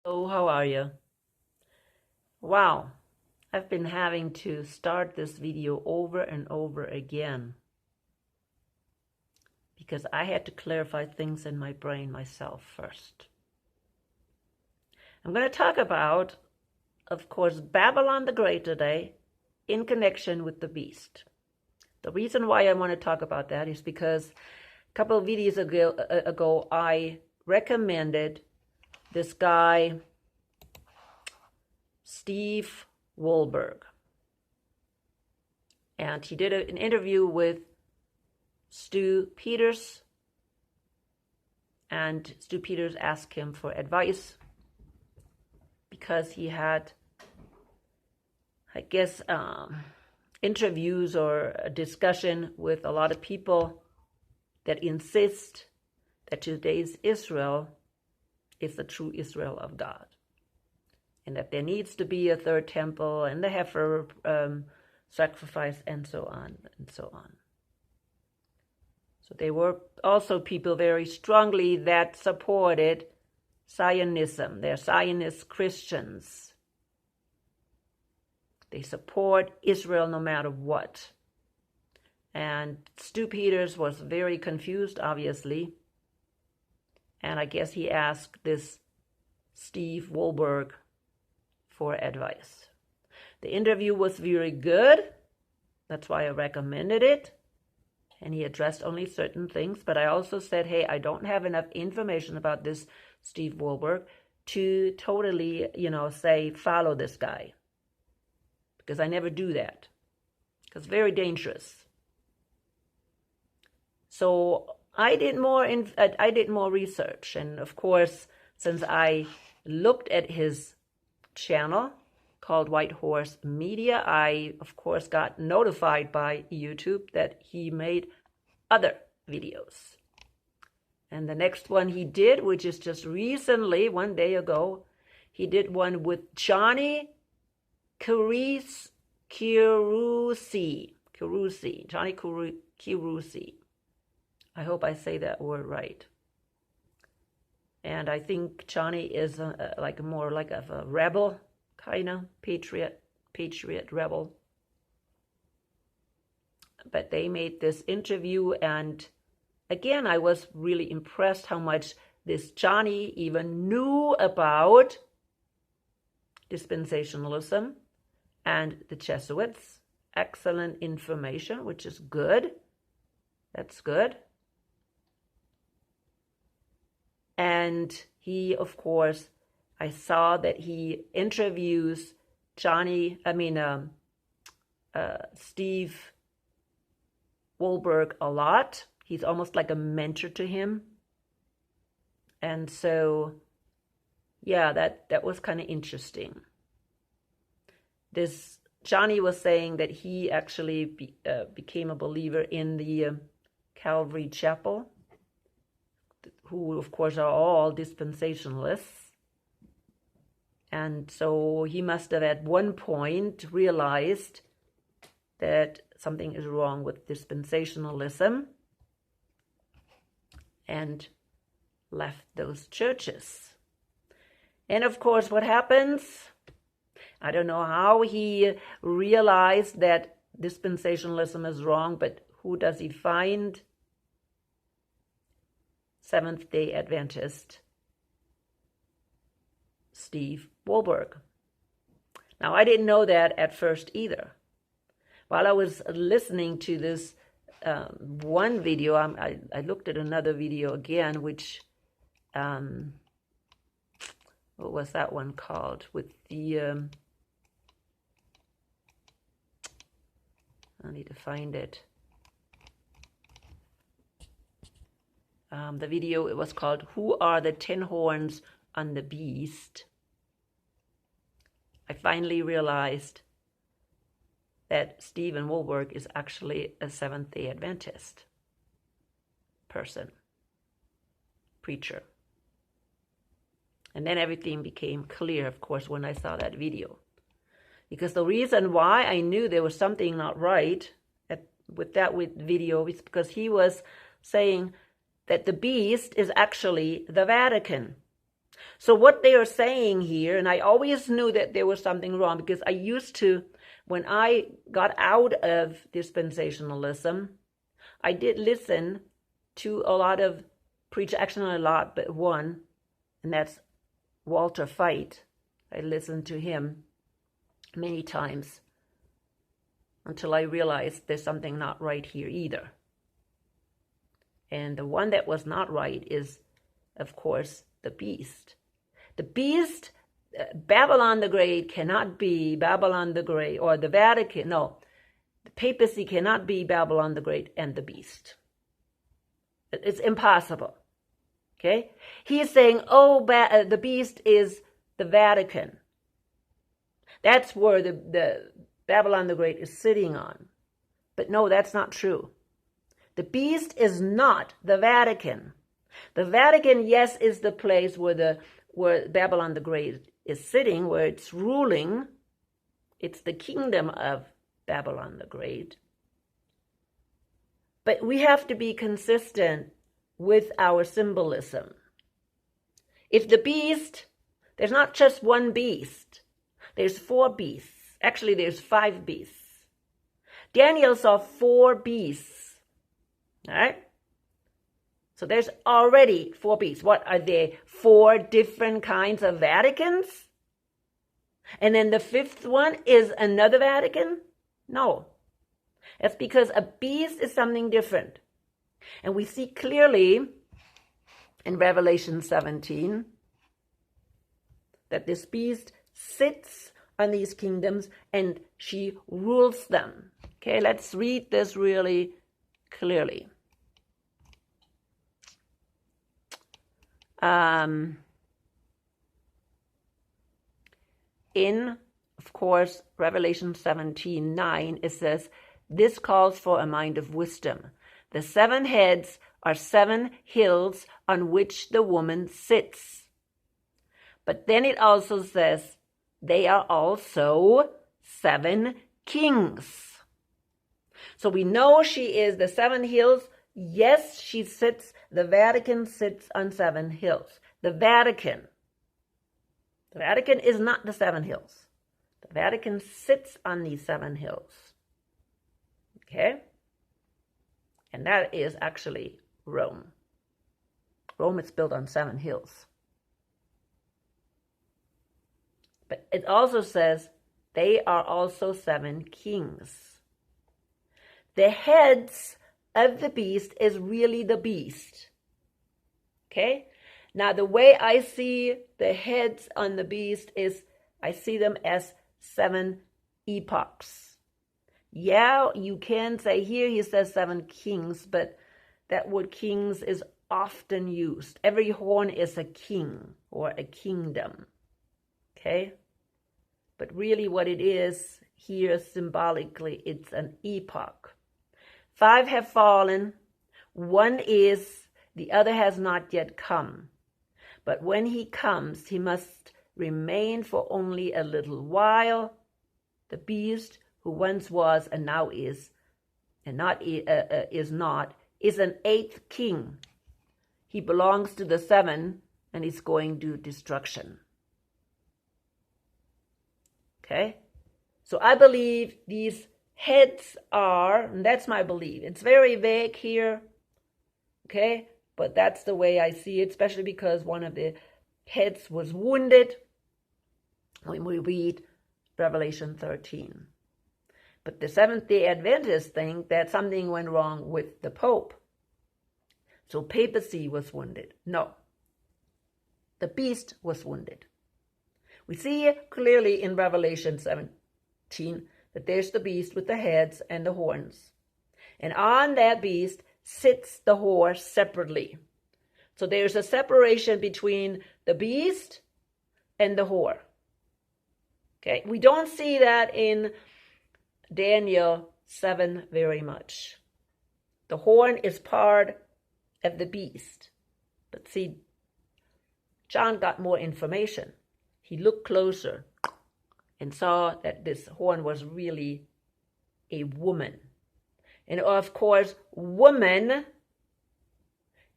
Oh, how are you? Wow, I've been having to start this video over and over again because I had to clarify things in my brain myself first. I'm going to talk about, of course, Babylon the Great today in connection with the beast. The reason why I want to talk about that is because a couple of videos ago I recommended this guy, Steve Wohlberg. And he did an interview with Stu Peters. And Stu Peters asked him for advice because he had, I guess, interviews or a discussion with a lot of people that insist that today's Israel is the true Israel of God. And that there needs to be a third temple and the heifer sacrifice and so on and so on. So they were also people very strongly that supported Zionism. They're Zionist Christians. They support Israel no matter what. And Stu Peters was very confused, obviously. And I guess he asked this Steve Wohlberg for advice. The interview was very good. That's why I recommended it. And he addressed only certain things. But I also said, hey, I don't have enough information about this Steve Wohlberg to totally, say, follow this guy. Because I never do that. Because it's very dangerous. So I did more research. And of course, since I looked at his channel called White Horse Media, I of course got notified by YouTube that he made other videos. And the next one he did, which is just recently, one day ago, he did one with Johnny Carusi. Johnny Carusi. I hope I say that word right. And I think Johnny is more like a rebel, kind of patriot rebel. But they made this interview, and again, I was really impressed how much this Johnny even knew about dispensationalism and the Jesuits. Excellent information, which is good. That's good. And he, of course, I saw that he interviews Steve Wohlberg a lot. He's almost like a mentor to him. And so, yeah, that was kind of interesting. This Johnny was saying that he actually became a believer in the Calvary Chapel, who, of course, are all dispensationalists. And so he must have at one point realized that something is wrong with dispensationalism and left those churches. And of course, what happens? I don't know how he realized that dispensationalism is wrong, but who does he find? Seventh-day Adventist Steve Wohlberg. Now, I didn't know that at first either. While I was listening to this one video, I looked at another video again, which, what was that one called? With the, I need to find it. The video, it was called, Who Are the 10 Horns on the Beast? I finally realized that Stephen Wohlberg is actually a Seventh-day Adventist person, preacher. And then everything became clear, of course, when I saw that video. Because the reason why I knew there was something not right with that video is because he was saying that the beast is actually the Vatican. So what they are saying here, and I always knew that there was something wrong, because I used to, when I got out of dispensationalism, I did listen to a lot of preachers, actually not a lot, but one, and that's Walter Fite. I listened to him many times until I realized there's something not right here either. And the one that was not right is, of course, the beast. The beast, Babylon the Great cannot be Babylon the Great, or the Vatican, no, the papacy cannot be Babylon the Great and the beast. It's impossible. Okay? He is saying, the beast is the Vatican. That's where the Babylon the Great is sitting on. But no, that's not true. The beast is not the Vatican. The Vatican, yes, is the place where Babylon the Great is sitting, where it's ruling. It's the kingdom of Babylon the Great. But we have to be consistent with our symbolism. If the beast, there's not just one beast. There's 4 beasts. Actually, there's 5 beasts. Daniel saw 4 beasts. All right? So there's already 4 beasts. What are they? 4 different kinds of Vaticans? And then the 5th one is another Vatican? No. That's because a beast is something different. And we see clearly in Revelation 17 that this beast sits on these kingdoms and she rules them. Okay, let's read this really clearly. In, of course, Revelation 17:9, it says, "This calls for a mind of wisdom. The 7 heads are 7 hills on which the woman sits." But then it also says, they are also 7 kings. So we know she is the 7 hills. Yes, she sits, the Vatican sits on 7 hills. The Vatican is not the 7 hills. The Vatican sits on these 7 hills. Okay? And that is actually Rome. Rome is built on 7 hills. But it also says they are also 7 kings. The heads of the beast is really the beast. Okay? Now, the way I see the heads on the beast is I see them as 7 epochs. Yeah, you can say here he says 7 kings, but that word kings is often used. Every horn is a king or a kingdom. Okay? But really what it is here symbolically, it's an epoch. 5 have fallen, 1 is, the other has not yet come. But when he comes, he must remain for only a little while. The beast who once was and now is, and is an 8th king. He belongs to the 7 and is going to destruction. Okay? So I believe these heads are, and that's my belief. It's very vague here. Okay? But that's the way I see it, especially because one of the heads was wounded when we read Revelation 13. But the Seventh-day Adventists think that something went wrong with the Pope. So papacy was wounded. No. The beast was wounded. We see clearly in Revelation 17 that there's the beast with the heads and the horns. And on that beast sits the whore separately. So there's a separation between the beast and the whore. Okay, we don't see that in Daniel 7 very much. The horn is part of the beast. But see, John got more information. He looked closer and saw that this horn was really a woman. And of course, woman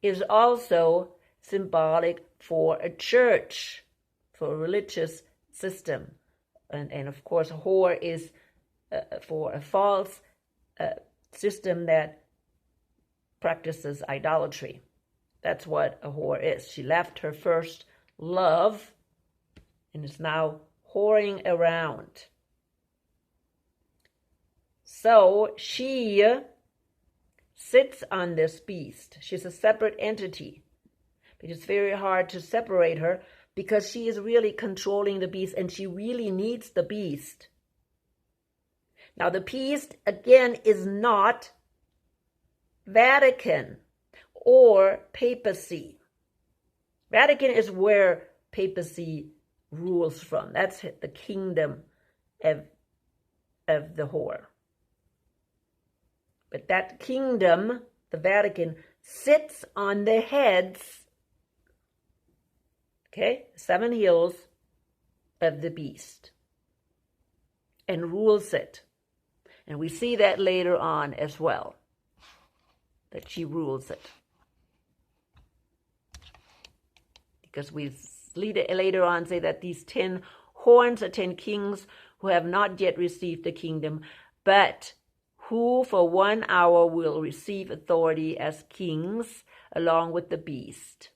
is also symbolic for a church, for a religious system. And of course, whore is for a false system that practices idolatry. That's what a whore is. She left her first love and is now whoring around. So she sits on this beast. She's a separate entity. But it's very hard to separate her because she is really controlling the beast and she really needs the beast. Now the beast, again, is not Vatican or papacy. Vatican is where papacy rules from. That's the kingdom of the whore. But that kingdom, the Vatican, sits on the heads, okay, 7 hills of the beast and rules it. And we see that later on as well, that she rules it. Because we later on say that these 10 horns are 10 kings who have not yet received the kingdom, but who for 1 hour will receive authority as kings along with the beast.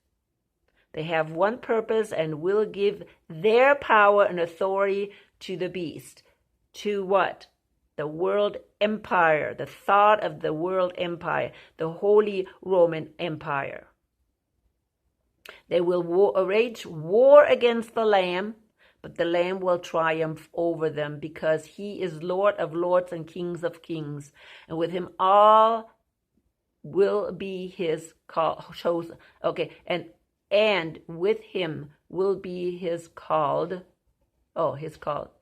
They have one purpose and will give their power and authority to the beast. To what? The world empire, the thought of the world empire, the Holy Roman Empire. They will wage war against the Lamb, but the Lamb will triumph over them because he is Lord of lords and Kings of kings. And with him all will be his chosen. Okay, and with him will be his called,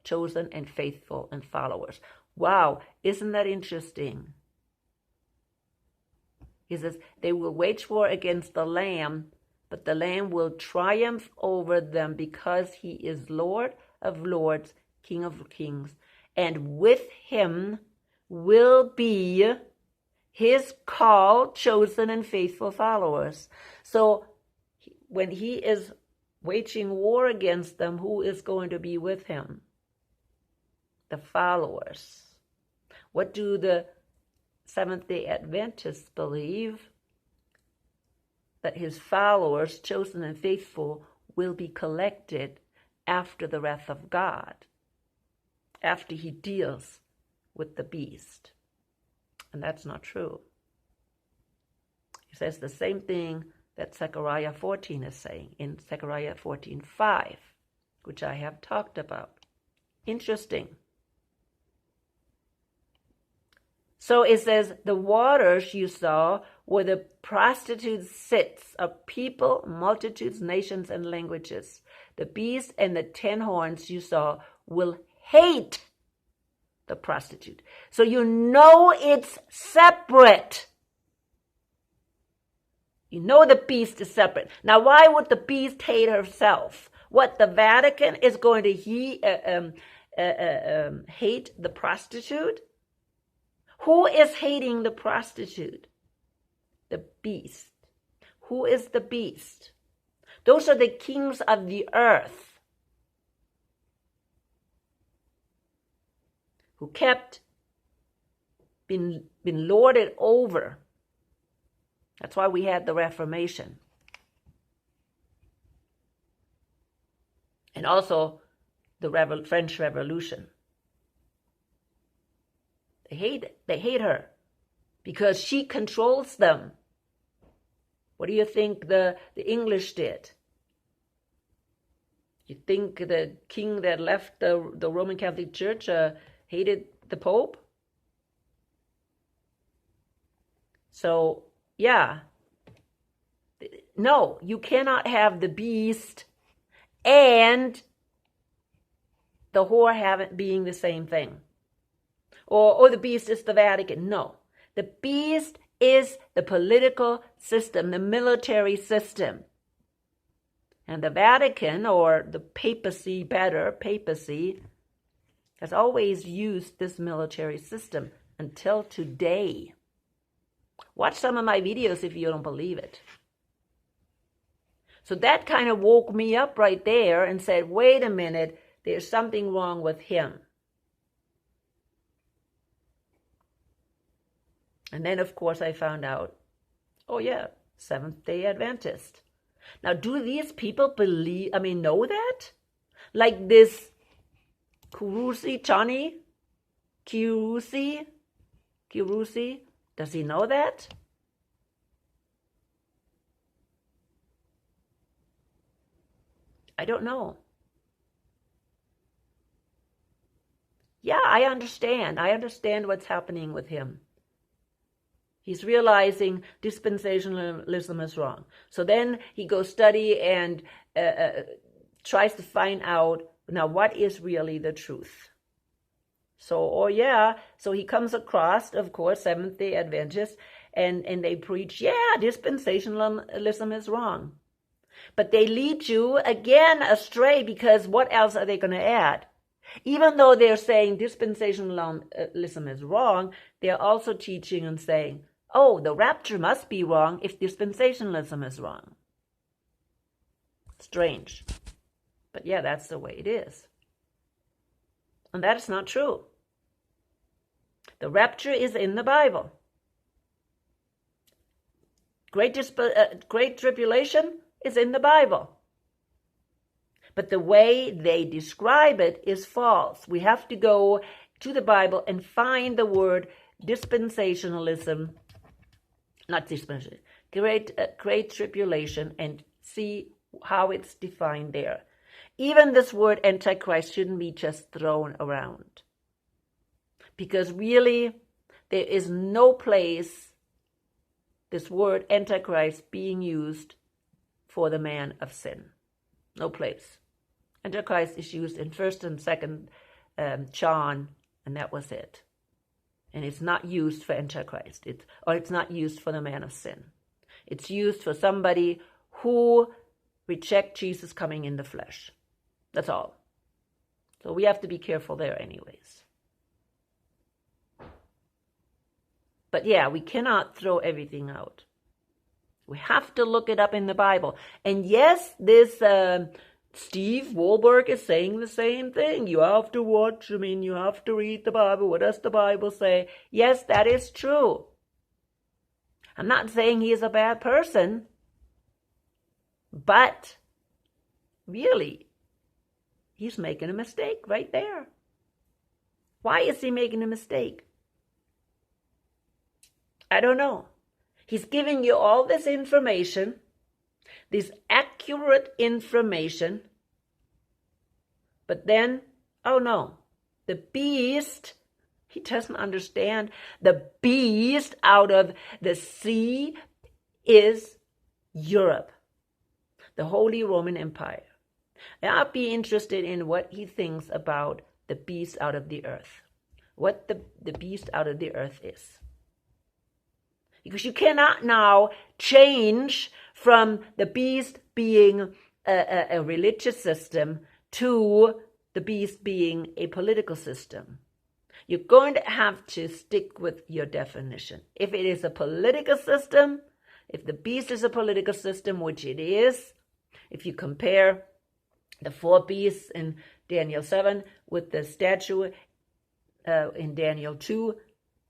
chosen and faithful and followers. Wow, isn't that interesting? He says, they will wage war against the Lamb, but the Lamb will triumph over them because he is Lord of lords, King of kings. And with him will be his called, chosen, and faithful followers. So when he is waging war against them, who is going to be with him? The followers. What do the Seventh-day Adventists believe? That his followers, chosen and faithful, will be collected after the wrath of God, after he deals with the beast. And that's not true. He says the same thing that Zechariah 14 is saying in Zechariah 14:5, which I have talked about. Interesting. So it says, the waters you saw where the prostitutes sits of people, multitudes, nations, and languages. The beast and the 10 horns you saw will hate the prostitute. So you know it's separate. You know the beast is separate. Now, why would the beast hate herself? What, the Vatican is going to hate the prostitute? Who is hating the prostitute? The beast. Who is the beast? Those are the kings of the earth who kept been lorded over. That's why we had the Reformation. And also the French Revolution. They hate her because she controls them. What do you think the English did? You think the king that left the Roman Catholic Church hated the Pope? So, yeah. No, you cannot have the beast and the whore being the same thing. Or the beast is the Vatican. No. The beast is the political system, the military system. And the Vatican, or the papacy, papacy, has always used this military system until today. Watch some of my videos if you don't believe it. So that kind of woke me up right there and said, wait a minute, there's something wrong with him. And then, of course, I found out, oh yeah, Seventh-day Adventist. Now, do these people know that? Like this Kirusi, does he know that? I don't know. Yeah, I understand. I understand what's happening with him. He's realizing dispensationalism is wrong. So then he goes study and tries to find out, now, what is really the truth? So, so he comes across, of course, Seventh-day Adventists, and they preach, dispensationalism is wrong. But they lead you again astray, because what else are they going to add? Even though they're saying dispensationalism is wrong, they're also teaching and saying, oh, the rapture must be wrong if dispensationalism is wrong. Strange. But yeah, that's the way it is. And that is not true. The rapture is in the Bible. Great tribulation is in the Bible. But the way they describe it is false. We have to go to the Bible and find the word dispensationalism, not dispensation, great tribulation, and see how it's defined there. Even this word Antichrist shouldn't be just thrown around, because really there is no place this word Antichrist being used for the man of sin. No place. Antichrist is used in 1st and 2nd John, and that was it. And it's not used for Antichrist. It's not used for the man of sin. It's used for somebody who rejects Jesus coming in the flesh. That's all. So we have to be careful there anyways. But yeah, we cannot throw everything out. We have to look it up in the Bible. And yes, this Steve Wohlberg is saying the same thing. You have to you have to read the Bible. What does the Bible say? Yes, that is true. I'm not saying he is a bad person, but really, he's making a mistake right there. Why is he making a mistake? I don't know. He's giving you all this information, this accurate information, but then, oh no, the beast, he doesn't understand, the beast out of the sea is Europe, the Holy Roman Empire. And I'd be interested in what he thinks about the beast out of the earth, what the beast out of the earth is. Because you cannot now change from the beast being a religious system to the beast being a political system. You're going to have to stick with your definition. If it is a political system, if the beast is a political system, which it is, if you compare the 4 beasts in Daniel 7 with the statue in Daniel 2,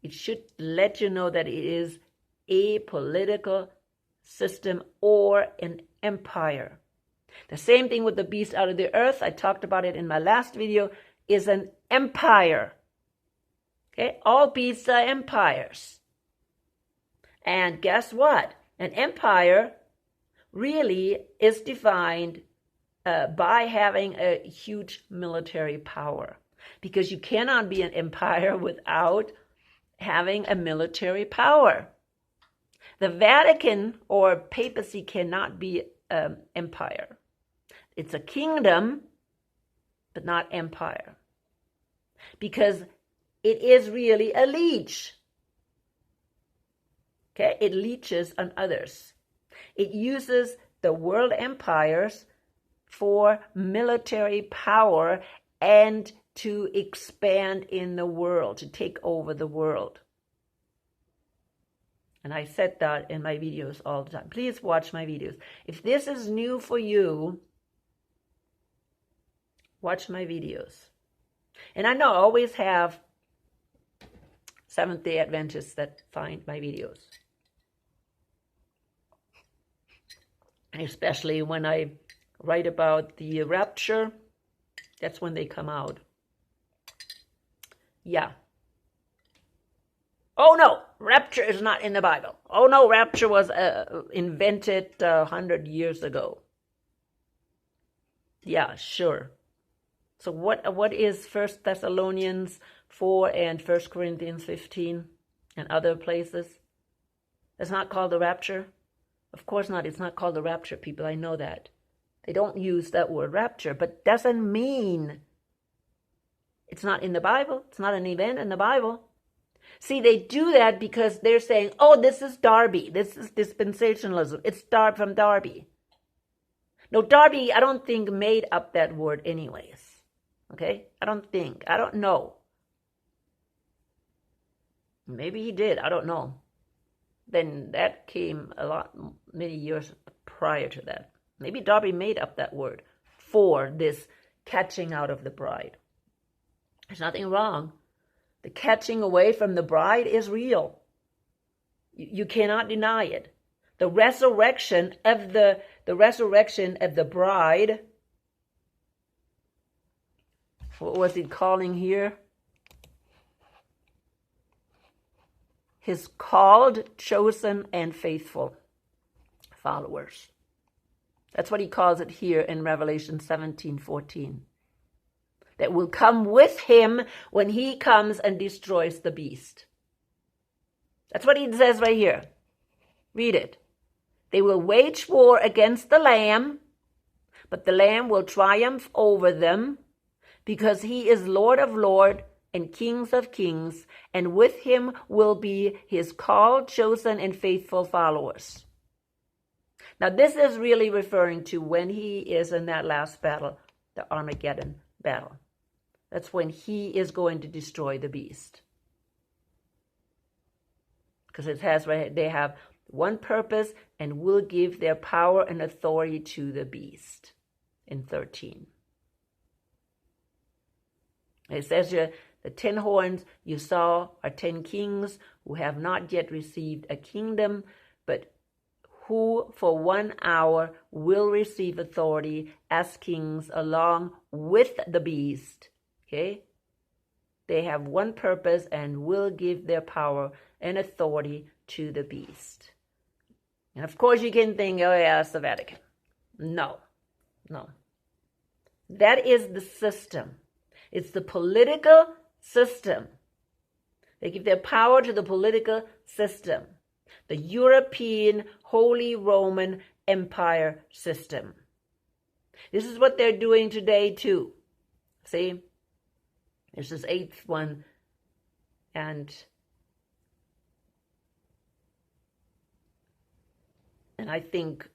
it should let you know that it is a political system or an empire. The same thing with the beast out of the earth, I talked about it in my last video, is an empire. Okay, all beasts are empires. And guess what? An empire really is defined by having a huge military power. Because you cannot be an empire without having a military power. The Vatican or papacy cannot be empire. It's a kingdom, but not empire. Because it is really a leech. Okay, it leeches on others. It uses the world empires for military power and to expand in the world, to take over the world. And I said that in my videos all the time. Please watch my videos. If this is new for you, watch my videos. And I know I always have Seventh-day Adventists that find my videos. Especially when I write about the rapture, that's when they come out. Yeah. Oh no, rapture is not in the Bible. Oh no, rapture was invented 100 years ago. Yeah, sure. So what is 1 Thessalonians 4 and 1 Corinthians 15 and other places? It's not called the rapture? Of course not. It's not called the rapture, people. I know that. They don't use that word rapture, but doesn't mean it's not in the Bible. It's not an event in the Bible. See, they do that because they're saying, oh, this is Darby. This is dispensationalism. It's from Darby. No, Darby, I don't think made up that word anyways. Okay? I don't know. Maybe he did. I don't know. Then that came many years prior to that. Maybe Darby made up that word for this catching out of the bride. There's nothing wrong. The catching away from the bride is real. You cannot deny it. The resurrection of the bride. What was he calling here? His called, chosen, and faithful followers. That's what he calls it here in Revelation 17:14. That will come with him when he comes and destroys the beast. That's what he says right here. Read it. They will wage war against the Lamb, but the Lamb will triumph over them, because he is Lord of lords and Kings of kings, and with him will be his called, chosen, and faithful followers. Now this is really referring to when he is in that last battle, the Armageddon battle. That's when he is going to destroy the beast. Because it has, right, they have one purpose and will give their power and authority to the beast in 13. It says here, the 10 horns you saw are 10 kings who have not yet received a kingdom, but who for 1 hour will receive authority as kings along with the beast. Okay? They have one purpose and will give their power and authority to the beast. And of course you can think, oh yeah, it's the Vatican. No. That is the system. It's the political system. They give their power to the political system. The European Holy Roman Empire system. This is what they're doing today too. See? There's this 8th one. And I think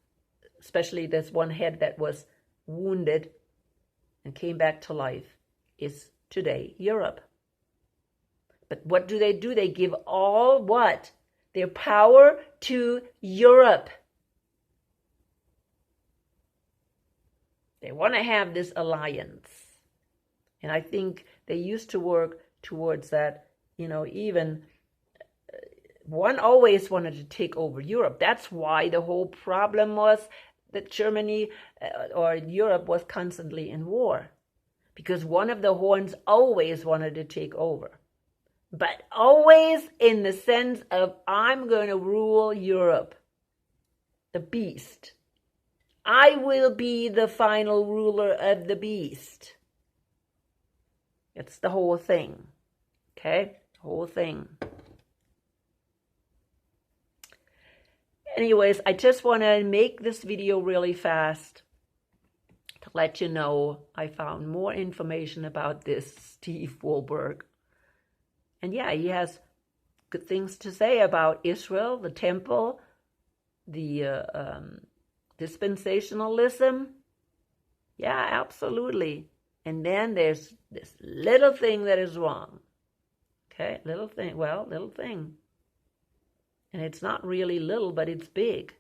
especially this one head that was wounded and came back to life is today Europe. But what do? They give all what? Their power to Europe. They want to have this alliance. And I think they used to work towards that, even one always wanted to take over Europe. That's why the whole problem was that Germany or Europe was constantly in war. Because one of the horns always wanted to take over. But always in the sense of, I'm going to rule Europe. The beast. I will be the final ruler of the beast. It's the whole thing. Okay? The whole thing. Anyways, I just want to make this video really fast to let you know I found more information about this Steve Wohlberg. And yeah, he has good things to say about Israel, the temple, the dispensationalism. Yeah, absolutely. And then there's this little thing that is wrong. Okay, little thing. And it's not really little, but it's big.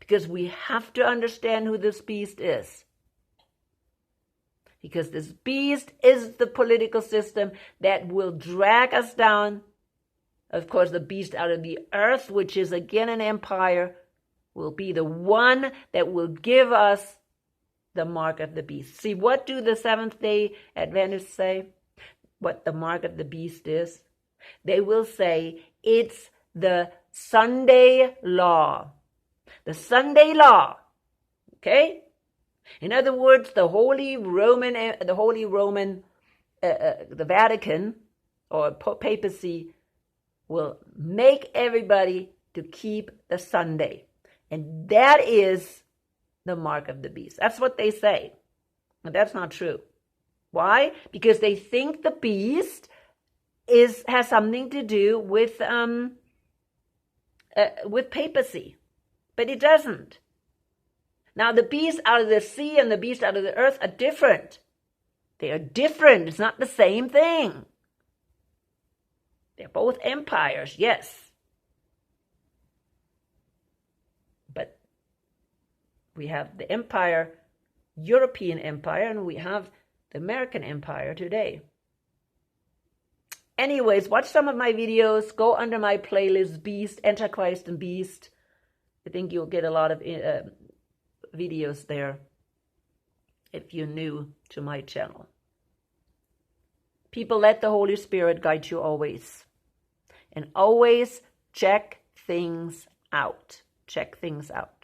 Because we have to understand who this beast is. Because this beast is the political system that will drag us down. Of course, the beast out of the earth, which is again an empire, will be the one that will give us the mark of the beast. See, what do the Seventh-day Adventists say? What the mark of the beast is? They will say it's the Sunday law. The Sunday law. Okay? In other words, the Vatican or papacy will make everybody to keep the Sunday. And that is the mark of the beast. That's what they say. But that's not true. Why? Because they think the beast has something to do with papacy. But it doesn't. Now, the beast out of the sea and the beast out of the earth are different. They are different. It's not the same thing. They're both empires, yes. But we have the empire, European empire, and we have the American empire today. Anyways, watch some of my videos. Go under my playlist, Beast, Antichrist, and Beast. I think you'll get a lot of videos there if you're new to my channel. People, let the Holy Spirit guide you always. And always check things out. Check things out.